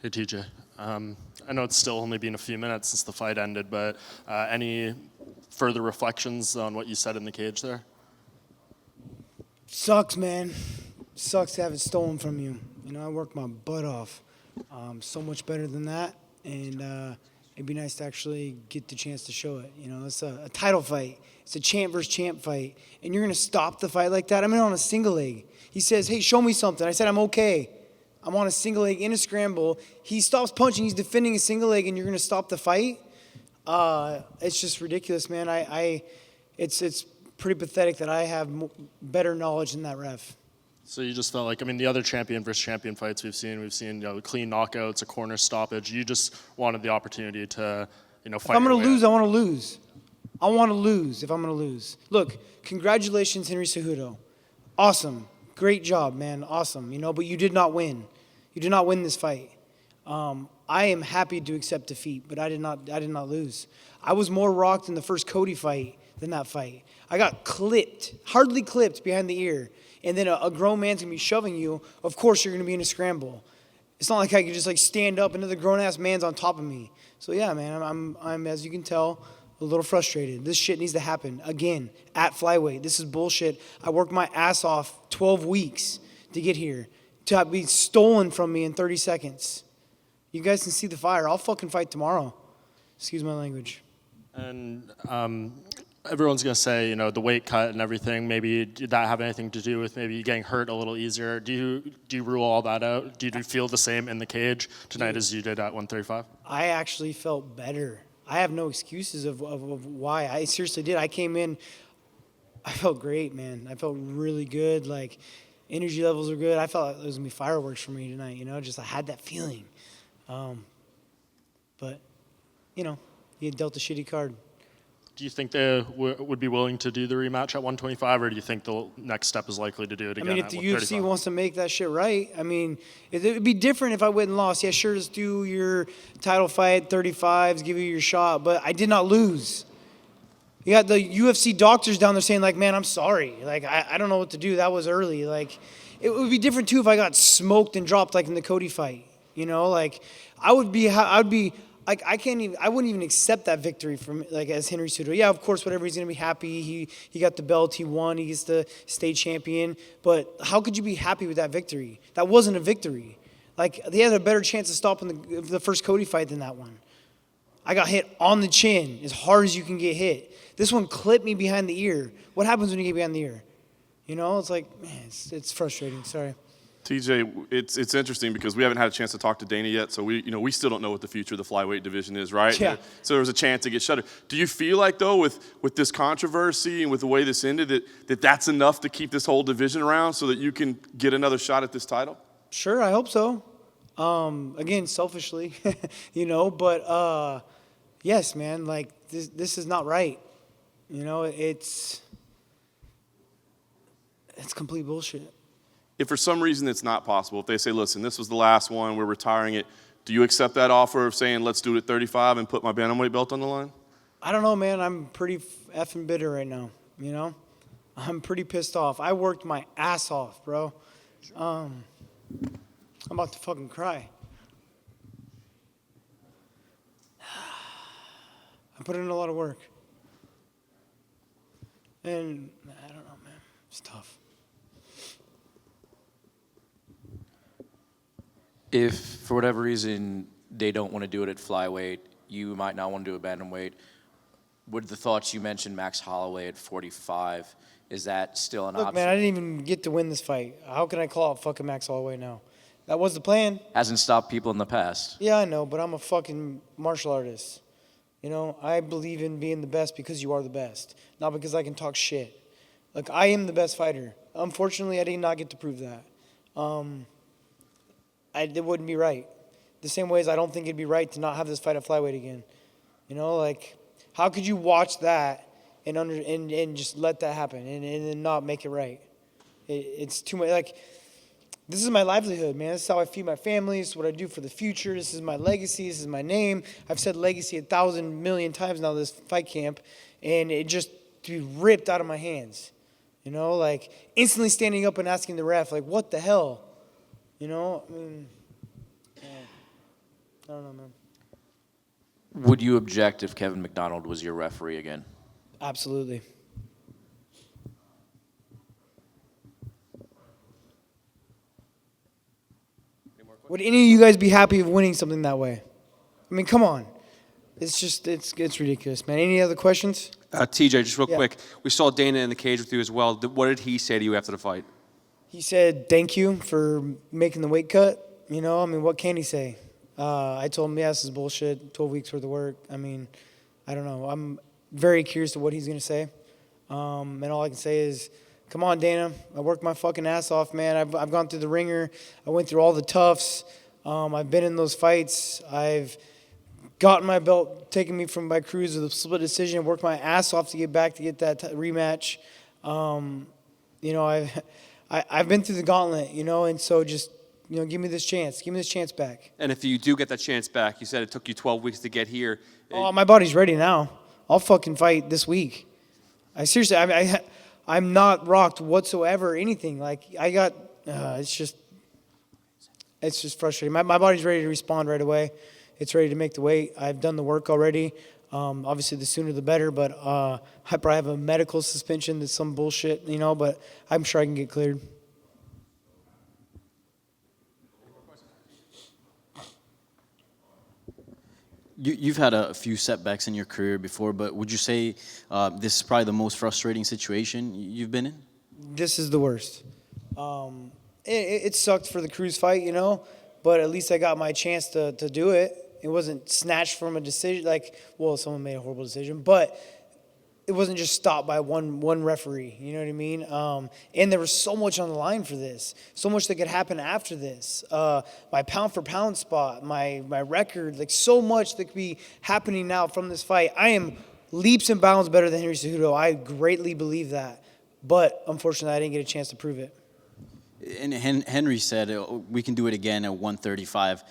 Hey, TJ. I know it's still only been a few minutes since the fight ended, but any further reflections on what you said in the cage there? Sucks, man. Sucks to have it stolen from you. You know, I worked my butt off. So much better than that, and it'd be nice to actually get the chance to show it. You know, it's a title fight. It's a champ versus champ fight, and you're gonna stop the fight like that? I'm in on a single leg. He says, "Hey, show me something." I said, "I'm okay. I'm on a single leg in a scramble." He stops punching. He's defending a single leg, and you're gonna stop the fight? It's just ridiculous, man. It's pretty pathetic that I have better knowledge than that ref. So you just felt like, I mean, the other champion versus champion fights we've seen, clean knockouts, a corner stoppage. You just wanted the opportunity to, fight. If I'm going to lose, I want to lose. I want to lose if I'm going to lose. Look, congratulations, Henry Cejudo. Awesome. Great job, man. Awesome. But you did not win. You did not win this fight. I am happy to accept defeat, but I did not lose. I was more rocked in the first Cody fight than that fight. I got clipped, hardly clipped behind the ear. And then a grown man's going to be shoving you. Of course you're going to be in a scramble. It's not like I could just stand up and another grown-ass man's on top of me. So yeah, man, I'm as you can tell, a little frustrated. This shit needs to happen again at flyweight. This is bullshit. I worked my ass off 12 weeks to get here, to be stolen from me in 30 seconds. You guys can see the fire. I'll fucking fight tomorrow. Excuse my language. And everyone's going to say, the weight cut and everything, maybe did that have anything to do with maybe getting hurt a little easier? Do you rule all that out? Do you feel the same in the cage tonight as you did at 135? I actually felt better. I have no excuses of why. I seriously did. I came in, I felt great, man. I felt really good. Like, energy levels are good. I felt like it was going to be fireworks for me tonight, just I had that feeling. But, you dealt a shitty card. Do you think they would be willing to do the rematch at 125, or do you think the next step is likely to do it again if at the 135? UFC wants to make that shit right, it would be different if I went and lost. Yeah, sure, just do your title fight, 35s, give you your shot, but I did not lose. You got the UFC doctors down there saying, man, I'm sorry. I don't know what to do. That was early. It would be different, too, if I got smoked and dropped, in the Cody fight. I wouldn't even accept that victory from as Henry Cejudo. Yeah, of course, whatever, he's gonna be happy. He got the belt, he won, he gets the state champion. But how could you be happy with that victory? That wasn't a victory. They had a better chance of stopping the first Cody fight than that one. I got hit on the chin as hard as you can get hit. This one clipped me behind the ear. What happens when you get behind the ear? It's man, it's frustrating. Sorry. TJ, it's interesting because we haven't had a chance to talk to Dana yet, so we still don't know what the future of the flyweight division is, right? Yeah. So there was a chance to get shuttered. Do you feel like, though, with this controversy and with the way this ended, that's enough to keep this whole division around so that you can get another shot at this title? Sure, I hope so. Again, selfishly, but yes, man, this is not right. It's complete bullshit. If for some reason it's not possible, if they say, listen, this was the last one, we're retiring it, do you accept that offer of saying, let's do it at 35 and put my bantamweight belt on the line? I don't know, man. I'm pretty effing bitter right now, I'm pretty pissed off. I worked my ass off, bro. I'm about to fucking cry. I put in a lot of work. And I don't know, man. It's tough. If, for whatever reason, they don't want to do it at flyweight, you might not want to do a bantamweight, would the thoughts you mentioned, Max Holloway at 45, is that still an option? Look, man, I didn't even get to win this fight. How can I call out fucking Max Holloway now? That was the plan. Hasn't stopped people in the past. Yeah, I know, but I'm a fucking martial artist. I believe in being the best because you are the best, not because I can talk shit. I am the best fighter. Unfortunately, I did not get to prove that. It wouldn't be right. The same way as I don't think it'd be right to not have this fight at flyweight again. How could you watch that and just let that happen and then not make it right? It's too much. This is my livelihood, man. This is how I feed my family. This is what I do for the future. This is my legacy. This is my name. I've said legacy 1,000 million times now, this fight camp, and it just to be ripped out of my hands. Instantly standing up and asking the ref, what the hell? Yeah. I don't know, man. Would you object if Kevin McDonald was your referee again? Absolutely. Would any of you guys be happy of winning something that way? I mean, come on. It's ridiculous, man. Any other questions? TJ, just real Yeah. quick. We saw Dana in the cage with you as well. What did he say to you after the fight? He said, thank you for making the weight cut. You know, I mean, what can he say? I told him, yeah, this is bullshit, 12 weeks worth of work. I mean, I don't know. I'm very curious to what he's going to say. And all I can say is, come on, Dana. I worked my fucking ass off, man. I've gone through the ringer. I went through all the toughs. I've been in those fights. I've gotten my belt taken me from my Cruz with a split decision, worked my ass off to get back to get that rematch. You know, I've been through the gauntlet, you know, and so just, you know, give me this chance. Give me this chance back. And if you do get that chance back, you said it took you 12 weeks to get here. Oh, my body's ready now. I'll fucking fight this week. Seriously, I'm not rocked whatsoever or anything. Like, I got, it's just frustrating. My body's ready to respond right away. It's ready to make the weight. I've done the work already. Obviously, the sooner the better, but I probably have a medical suspension that's some bullshit, you know, but I'm sure I can get cleared. You've had a few setbacks in your career before, but would you say this is probably the most frustrating situation you've been in? This is the worst. It sucked for the Cruz fight, you know, but at least I got my chance to do it. It wasn't snatched from a decision, like, well, someone made a horrible decision, but it wasn't just stopped by one referee, you know what I mean? And there was so much on the line for this, so much that could happen after this. My pound-for-pound spot, my record, like so much that could be happening now from this fight. I am leaps and bounds better than Henry Cejudo. I greatly believe that, but unfortunately, I didn't get a chance to prove it. And Henry said we can do it again at 135.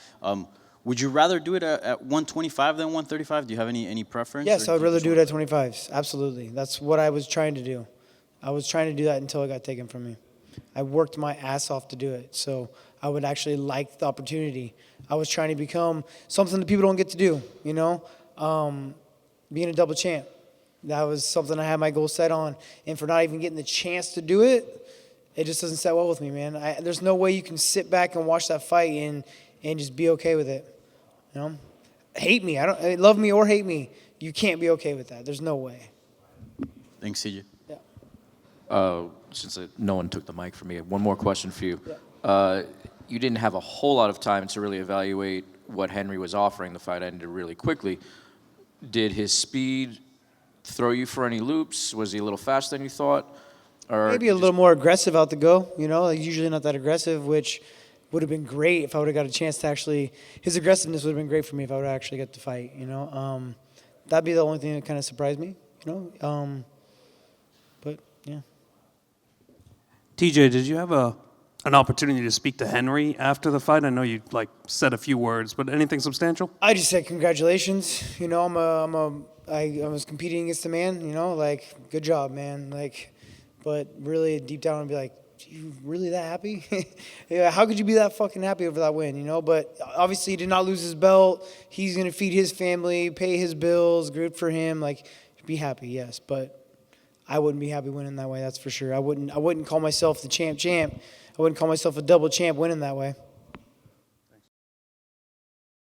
Would you rather do it at 125 than 135? Do you have any preference? Yes, I would rather do it at 25s. Absolutely. That's what I was trying to do. I was trying to do that until it got taken from me. I worked my ass off to do it, so I would actually like the opportunity. I was trying to become something that people don't get to do, you know, being a double champ. That was something I had my goal set on, and for not even getting the chance to do it, it just doesn't sit well with me, man. There's no way you can sit back and watch that fight and just be okay with it, you know? Hate me. Love me or hate me. You can't be okay with that. There's no way. Thanks, CJ. Yeah. Since no one took the mic from me, one more question for you. Yeah. You didn't have a whole lot of time to really evaluate what Henry was offering. The fight ended really quickly. Did his speed throw you for any loops? Was he a little faster than you thought? Or Maybe a little more aggressive out the go, you know? Like usually not that aggressive, which would have been great if I would have got a chance to actually, his aggressiveness would have been great for me if I would have actually got to fight, you know? That'd be the only thing that kind of surprised me, you know? But, yeah. TJ, did you have an opportunity to speak to Henry after the fight? I know you said a few words, but anything substantial? I just said congratulations. You know, I was competing against a man, you know, like, good job, man. Like, but really deep down I'd be like, you really that happy? Yeah, how could you be that fucking happy over that win, you know? But obviously he did not lose his belt. He's going to feed his family, pay his bills, good for him. Like, be happy, yes, but I wouldn't be happy winning that way, that's for sure. I wouldn't call myself the champ. I wouldn't call myself a double champ winning that way.